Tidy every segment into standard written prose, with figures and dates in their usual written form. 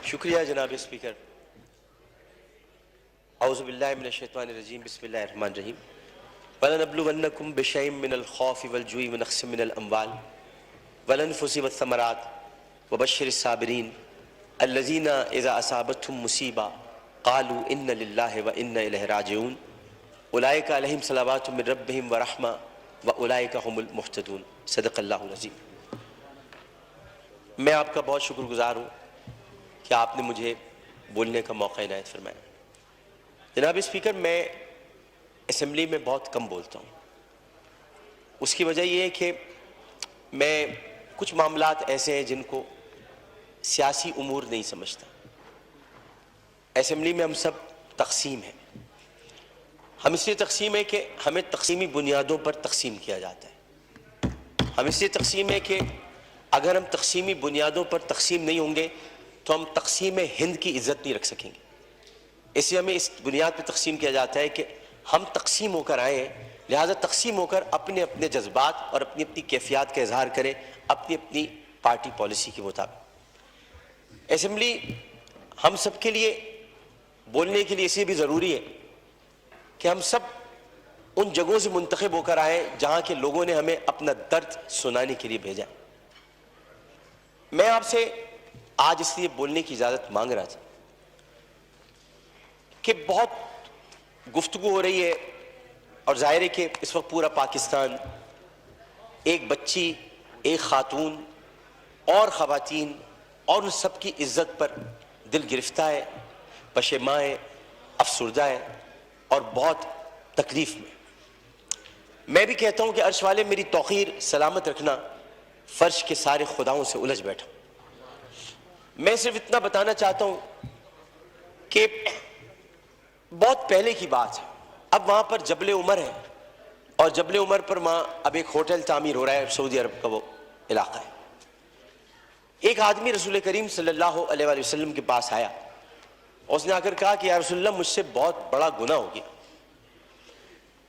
شکریہ جناب اسپیکر. اعوذ باللہ من الشیطان الرجیم. بسم اللہ الرحمن الرحیم. وَلَنَبْلُوَنَّكُمْ بِشَيْءٍ مِّنَ الْخَوْفِ وَالْجُوعِ وَنَقْصٍ مِّنَ الْأَمْوَالِ وَالْأَنفُسِ وَالثَّمَرَاتِ وَبَشِّرِ الصَّابِرِينَ الَّذِينَ إِذَا أَصَابَتْهُمْ مُصِيبَةٌ قَالُوا إِنَّ لِلَّهِ وَإِنَّا إِلَيْهِ راجعون أُولَٰئِكَ عَلَيْهِمْ صَلَوَاتٌ مِّن رَّبِّهِمْ وَرَحْمَةٌ وَأُولَٰئِكَ هُمُ الْمُهْتَدُونَ. صدق اللہ العظیم. میں آپ کا بہت شکر گزار ہوں کہ آپ نے مجھے بولنے کا موقع عنایت فرمایا. جناب اسپیکر، میں اسمبلی میں بہت کم بولتا ہوں. اس کی وجہ یہ ہے کہ میں کچھ معاملات ایسے ہیں جن کو سیاسی امور نہیں سمجھتا. اسمبلی میں ہم سب تقسیم ہیں. ہم اس لیے تقسیم ہے کہ ہمیں تقسیمی بنیادوں پر تقسیم کیا جاتا ہے. ہم اس لیے تقسیم ہے کہ اگر ہم تقسیمی بنیادوں پر تقسیم نہیں ہوں گے تو ہم تقسیم ہند کی عزت نہیں رکھ سکیں گے. اس لیے ہمیں اس بنیاد پہ تقسیم کیا جاتا ہے کہ ہم تقسیم ہو کر آئے ہیں، لہٰذا تقسیم ہو کر اپنے اپنے جذبات اور اپنی اپنی کیفیات کا اظہار کریں اپنی اپنی پارٹی پالیسی کے مطابق. اسمبلی ہم سب کے لیے بولنے کے لیے اس لیے بھی ضروری ہے کہ ہم سب ان جگہوں سے منتخب ہو کر آئے جہاں کے لوگوں نے ہمیں اپنا درد سنانے کے لیے بھیجا. میں آپ سے آج اس لیے بولنے کی اجازت مانگ رہا تھا کہ بہت گفتگو ہو رہی ہے اور ظاہر ہے کہ اس وقت پورا پاکستان ایک بچی، ایک خاتون اور خواتین اور ان سب کی عزت پر دل گرفتہ ہے، پشیماں ہے، افسردہ ہے اور بہت تکلیف میں. میں بھی کہتا ہوں کہ عرش والے میری توقیر سلامت رکھنا، فرش کے سارے خداؤں سے الجھ بیٹھا. میں صرف اتنا بتانا چاہتا ہوں کہ بہت پہلے کی بات ہے، اب وہاں پر جبل عمر ہے اور جبل عمر پر وہاں اب ایک ہوٹل تعمیر ہو رہا ہے، سعودی عرب کا وہ علاقہ ہے. ایک آدمی رسول کریم صلی اللہ علیہ وآلہ وسلم کے پاس آیا اور اس نے آ کر کہا کہ یا رسول اللہ مجھ سے بہت بڑا گناہ ہو گیا.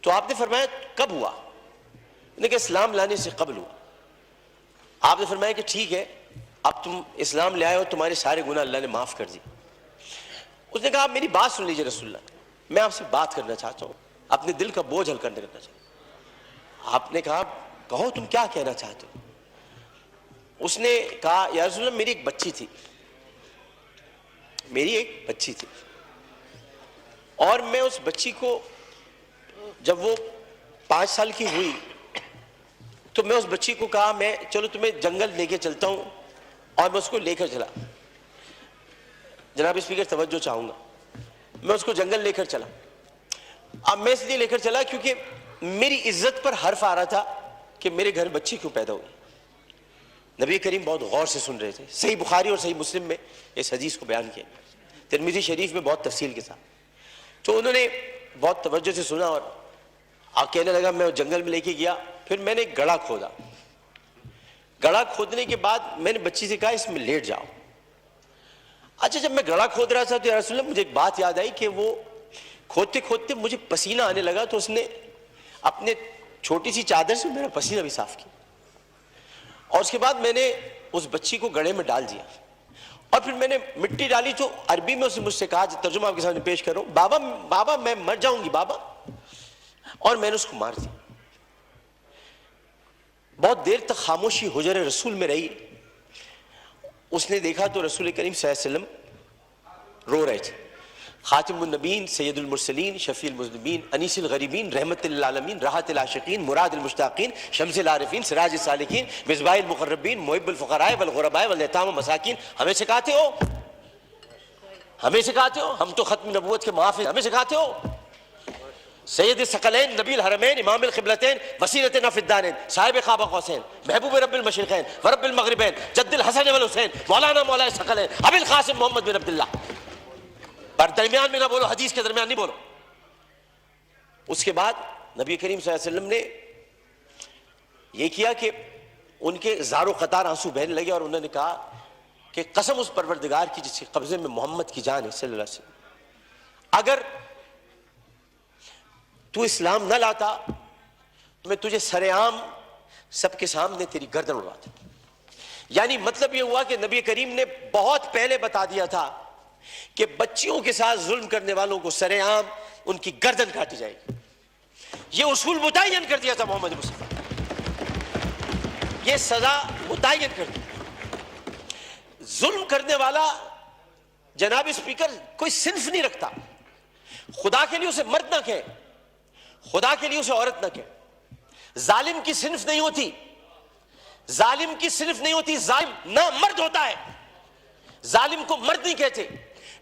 تو آپ نے فرمایا کب ہوا؟ انہوں نے کہا اسلام لانے سے قبل ہوا. آپ نے فرمایا کہ ٹھیک ہے، اب تم اسلام لے آئے ہو، تمہارے سارے گناہ اللہ نے معاف کر دی. اس نے کہا آپ میری بات سن لیجئے رسول اللہ، میں آپ سے بات کرنا چاہتا ہوں، اپنے دل کا بوجھ ہلکا کرنا چاہتا ہوں. آپ نے کہا کہو تم کیا کہنا چاہتے ہو؟ اس نے کہا یا رسول اللہ میری ایک بچی تھی اور میں اس بچی کو جب وہ 5 سال کی ہوئی تو میں اس بچی کو کہا میں چلو تمہیں جنگل لے کے چلتا ہوں، اور میں اس کو لے کر چلا. جناب اسپیکر توجہ چاہوں گا، میں اس کو جنگل لے کر چلا. اب میں اس لیے لے کر چلا کیونکہ میری عزت پر حرف آ رہا تھا کہ میرے گھر بچی کیوں پیدا ہوئی. نبی کریم بہت غور سے سن رہے تھے. صحیح بخاری اور صحیح مسلم میں اس حدیث کو بیان کیا، ترمذی شریف میں بہت تفصیل کے ساتھ. تو انہوں نے بہت توجہ سے سنا اور کہنے لگا. میں جنگل میں لے کے گیا، پھر میں نے ایک گڑھا کھودا. گڑھا کھودنے کے بعد میں نے بچی سے کہا اس میں لیٹ جاؤ. اچھا جب میں گڑھا کھود رہا تھا تو یا رسول اللہ مجھے ایک بات یاد آئی کہ وہ کھودتے کھودتے مجھے پسینہ آنے لگا، تو اس نے اپنے چھوٹی سی چادر سے میرا پسینہ بھی صاف کیا. اور اس کے بعد میں نے اس بچی کو گڑھے میں ڈال دیا اور پھر میں نے مٹی ڈالی. تو عربی میں اسے مجھ سے کہا، ترجمہ آپ کے سامنے پیش کر رہا ہوں، بابا میں مر جاؤں گی بابا. اور میں نے اس کو مار دیا. بہت دیر تک خاموشی حجر رسول میں رہی. اس نے دیکھا تو رسول کریم صلی اللہ علیہ وسلم رو رہے تھے. خاتم النبیین، سید المرسلین، شفیع المذنبین، انیس الغریبین، رحمت للعالمین، راحت العاشقین، مراد المشتاقین، شمس العارفین، سراج السالکین، مصباح المقربین، محب الفقراء والغرباء والیتام والمساکین. ہمیں سکھاتے ہو، ہم تو ختم نبوت کے محافظ، ہمیں سکھاتے ہو. سید الثقلین، نبی الحرمین، امام القبلتین، وسیلتنا فی الدارین، صاحب قاب قوسین، محبوب رب المشرقین ورب المغربین، جد الحسن والحسین، مولانا مولا ثقلین، ابی القاسم محمد بن عبداللہ. پر درمیان میں نہ بولو، حدیث کے درمیان نہیں بولو. اس کے بعد نبی کریم صلی اللہ علیہ وسلم نے یہ کیا کہ ان کے زار و قطار آنسو بہنے لگے اور انہوں نے کہا کہ قسم اس پروردگار کی جس کے قبضے میں محمد کی جان ہے صلی اللہ علیہ وسلم، اگر تو اسلام نہ لاتا تو میں تجھے سر عام سب کے سامنے تیری گردن اڑاتا. یعنی مطلب یہ ہوا کہ نبی کریم نے بہت پہلے بتا دیا تھا کہ بچیوں کے ساتھ ظلم کرنے والوں کو سرے عام ان کی گردن کاٹی جائے گی. یہ اصول متعین کر دیا تھا محمد مصطفیٰ, یہ سزا متعین کر دی. ظلم کرنے والا جناب اسپیکر کوئی صنف نہیں رکھتا. خدا کے لیے اسے مرد نہ کہے, خدا کے لیے اسے عورت نہ کہے. ظالم کی صنف نہیں ہوتی, ظالم کی صنف نہیں ہوتی, ظالم نہ مرد ہوتا ہے. ظالم کو مرد نہیں کہتے.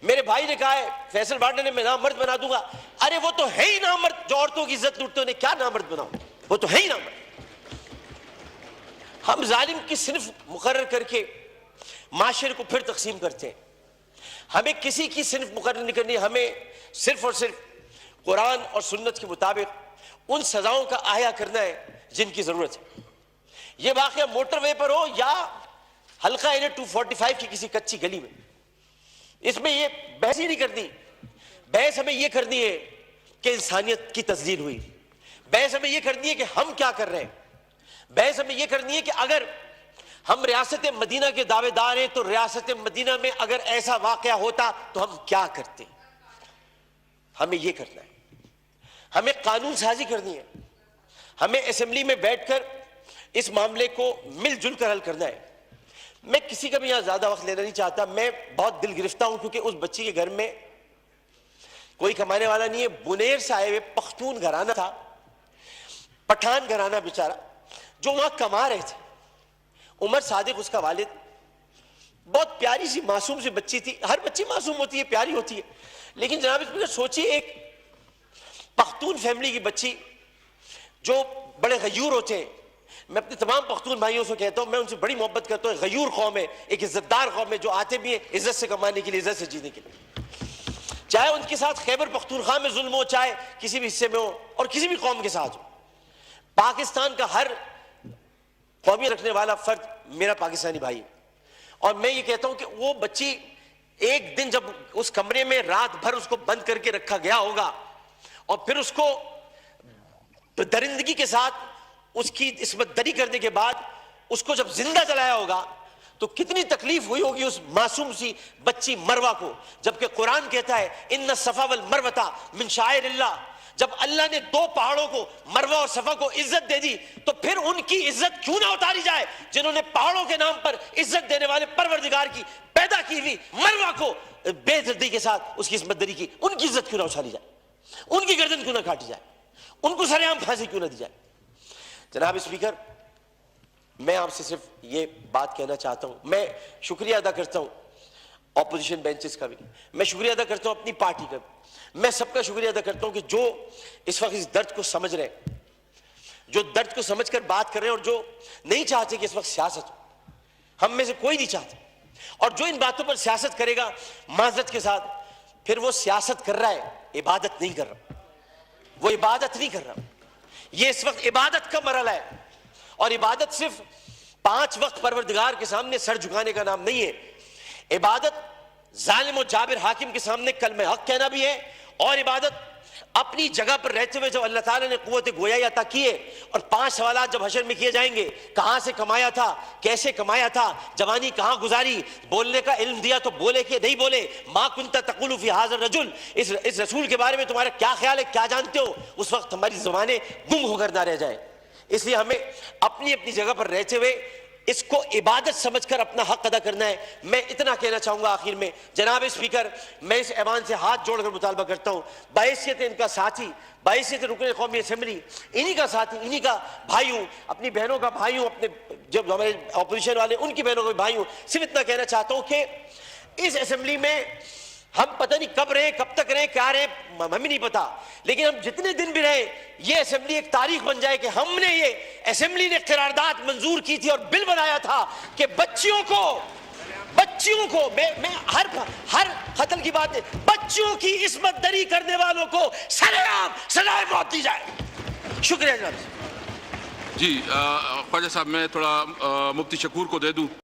میرے بھائی نے کہا ہے فیصل بارڈر نے میں نامرد بنا دوں گا. ارے وہ تو ہے ہی نامرد جو عورتوں کی عزت لوٹتے انہیں کیا نامرد بناؤ, وہ تو ہے ہی نامرد. ہم ظالم کی صنف مقرر کر کے معاشرے کو پھر تقسیم کرتے ہیں. ہمیں کسی کی صنف مقرر نہیں کرنی, ہمیں صرف اور صرف قرآن اور سنت کے مطابق ان سزاؤں کا احیا کرنا ہے جن کی ضرورت ہے. یہ واقعہ موٹر وے پر ہو یا حلقہ NH 245 کی کسی کچی گلی میں, اس میں یہ بحث ہی نہیں کرنی. بحث ہمیں یہ کرنی ہے کہ انسانیت کی تذلیل ہوئی. بحث ہمیں یہ کرنی ہے کہ ہم کیا کر رہے ہیں. بحث ہمیں یہ کرنی ہے کہ اگر ہم ریاست مدینہ کے دعوے دار ہیں تو ریاست مدینہ میں اگر ایسا واقعہ ہوتا تو ہم کیا کرتے. ہمیں یہ کرنا ہے. ہمیں قانون سازی کرنی ہے. ہمیں اسمبلی میں بیٹھ کر اس معاملے کو مل جل کر حل کرنا ہے. میں کسی کا بھی یہاں زیادہ وقت لینا نہیں چاہتا. میں بہت دل گرفتہ ہوں کیونکہ اس بچی کے گھر میں کوئی کمانے والا نہیں ہے. بنیر سے آئے ہوئے پختون گھرانہ تھا, پٹھان گھرانہ بیچارہ, جو وہاں کما رہے تھے. عمر صادق اس کا والد. بہت پیاری سی معصوم سی بچی تھی. ہر بچی معصوم ہوتی ہے, پیاری ہوتی ہے, لیکن جناب اس میں سوچیے ایک پختون فیملی کی بچی جو بڑے غیور ہوتے ہیں. میں اپنے تمام پختون بھائیوں سے کہتا ہوں, میں ان سے بڑی محبت کرتا ہوں. غیور قوم ہے, ایک عزت دار قوم ہے, جو آتے بھی ہیں عزت سے کمانے کے لیے, عزت سے جینے کے لیے. چاہے ان کے ساتھ خیبر پختونخوا میں ظلم ہو, چاہے کسی بھی حصے میں ہو, اور کسی بھی قوم کے ساتھ ہو. پاکستان کا ہر قومی رکھنے والا فرد میرا پاکستانی بھائی ہے. اور میں یہ کہتا ہوں کہ وہ بچی ایک دن جب اس کمرے میں رات بھر اس کو بند کر کے رکھا گیا ہوگا اور پھر اس کو درندگی کے ساتھ اس کی عصمت دری کرنے کے بعد اس کو جب زندہ جلایا ہوگا تو کتنی تکلیف ہوئی ہوگی اس معصوم سی بچی مروہ کو. جبکہ قرآن کہتا ہے ان الصفا والمروہ من شعائر اللہ. جب اللہ نے دو پہاڑوں کو مروہ اور صفا کو عزت دے دی تو پھر ان کی عزت کیوں نہ اتاری جائے جنہوں نے پہاڑوں کے نام پر عزت دینے والے پروردگار کی پیدا کی ہوئی مروہ کو بے دردی کے ساتھ اس کی عصمت دری کی. ان کی عزت کیوں نہ اچھالی جائے, ان کی گردن کیوں نہ کاٹی جائے, ان کو سر عام پھانسی کیوں نہ دی جائے. جناب اسپیکر, میں آپ سے صرف یہ بات کہنا چاہتا ہوں. میں شکریہ ادا کرتا ہوں اپوزیشن بینچز کا بھی, میں شکریہ ادا کرتا ہوں اپنی پارٹی کا بھی, میں سب کا شکریہ ادا کرتا ہوں کہ جو اس وقت اس درد کو سمجھ رہے ہیں, جو درد کو سمجھ کر بات کر رہے ہیں, اور جو نہیں چاہتے کہ اس وقت سیاست ہو. ہم میں سے کوئی نہیں چاہتا, اور جو ان باتوں پر سیاست کرے گا معذرت کے ساتھ پھر وہ سیاست کر رہا ہے, عبادت نہیں کر رہا. وہ عبادت نہیں کر رہا. یہ اس وقت عبادت کا مرحلہ ہے, اور عبادت صرف 5 وقت پروردگار کے سامنے سر جھکانے کا نام نہیں ہے. عبادت ظالم و جابر حاکم کے سامنے کلمہ حق کہنا بھی ہے, اور عبادت اپنی جگہ پر رہتے ہوئے جب اللہ تعالیٰ نے قوت گویائی عطا کیے اور 5 سوالات جب حشر میں کیے جائیں گے, کہاں سے کمایا تھا, کیسے کمایا تھا, جوانی کہاں گزاری, بولنے کا علم دیا تو بولے کہ نہیں بولے, ما کنت تقول فی ھذا الرجل, اس رسول کے بارے میں تمہارا کیا خیال ہے, کیا جانتے ہو, اس وقت ہماری زبانیں گم ہو کر نہ رہ جائیں. اس لیے ہمیں اپنی اپنی جگہ پر رہتے ہوئے اس کو عبادت سمجھ کر اپنا حق ادا کرنا ہے. میں اتنا کہنا چاہوں گا آخر میں, جناب اسپیکر, میں اس ایوان سے ہاتھ جوڑ کر مطالبہ کرتا ہوں, بحیثیت ان کا ساتھی, بحیثیت رکن قومی اسمبلی, انہی کا ساتھی, انہی کا بھائی ہوں, اپنی بہنوں کا بھائی ہوں, اپنے جب ہمارے اپوزیشن والے ان کی بہنوں کا بھائی ہوں, صرف اتنا کہنا چاہتا ہوں کہ اس اسمبلی میں ہم پتہ نہیں کب رہے, کب تک رہے, کیا رہے, ہمیں نہیں پتا, لیکن ہم جتنے دن بھی رہے یہ اسمبلی ایک تاریخ بن جائے کہ ہم نے, یہ اسمبلی نے قرارداد منظور کی تھی اور بل بنایا تھا کہ بچیوں کو میں ہر قتل کی بات ہے, بچیوں کی عصمت دری کرنے والوں کو سر عام سزائے موت دی جائے. شکریہ جناب. جی خواجہ صاحب, میں تھوڑا مفتی شکور کو دے دوں.